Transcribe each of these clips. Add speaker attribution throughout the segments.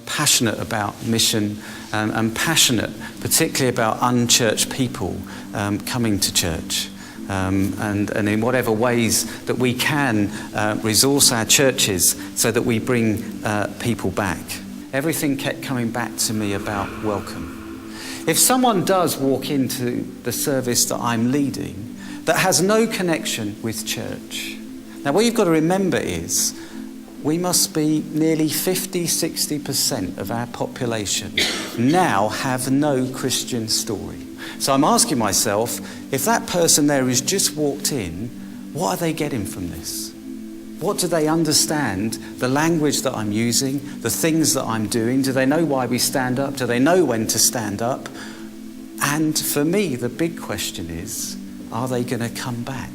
Speaker 1: passionate about mission and passionate particularly about unchurched people coming to church. And in whatever ways that we can resource our churches so that we bring people back. Everything kept coming back to me about welcome. If someone does walk into the service that I'm leading that has no connection with church, now what you've got to remember is we must be nearly 50-60% of our population now have no Christian story. So I'm asking myself, if that person there who's just walked in, what are they getting from this? What do they understand? The language that I'm using, the things that I'm doing? Do they know why we stand up? Do they know when to stand up? And for me, the big question is, are they going to come back?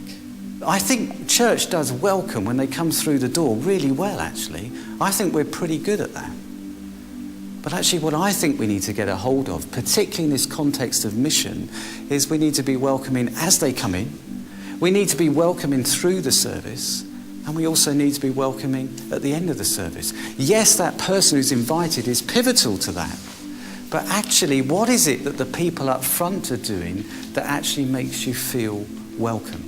Speaker 1: I think church does welcome when they come through the door really well, actually. I think we're pretty good at that. But actually what I think we need to get a hold of, particularly in this context of mission, is we need to be welcoming as they come in. We need to be welcoming through the service. And we also need to be welcoming at the end of the service. Yes, that person who's invited is pivotal to that. But actually, what is it that the people up front are doing that actually makes you feel welcome?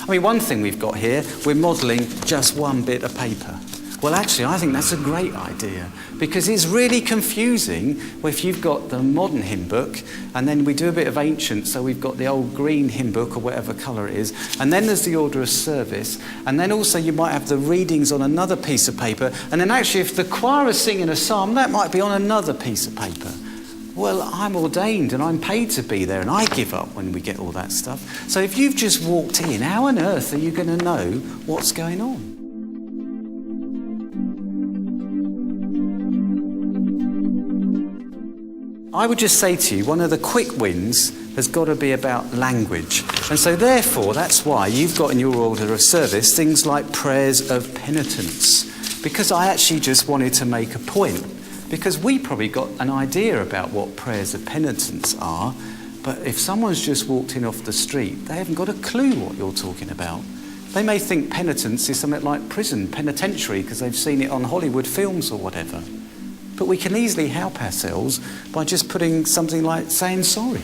Speaker 1: I mean, one thing we've got here, we're modelling just one bit of paper. Well, actually, I think that's a great idea because it's really confusing if you've got the modern hymn book and then we do a bit of ancient, so we've got the old green hymn book or whatever colour it is, and then there's the order of service, and then also you might have the readings on another piece of paper, and then actually if the choir is singing a psalm, that might be on another piece of paper. Well, I'm ordained and I'm paid to be there and I give up when we get all that stuff. So if you've just walked in, how on earth are you going to know what's going on? I would just say to you, one of the quick wins has got to be about language. And so therefore, that's why you've got in your order of service things like prayers of penitence. Because I actually just wanted to make a point. Because we probably got an idea about what prayers of penitence are, but if someone's just walked in off the street, they haven't got a clue what you're talking about. They may think penitence is something like prison, penitentiary, because they've seen it on Hollywood films or whatever. But we can easily help ourselves by just putting something like saying sorry.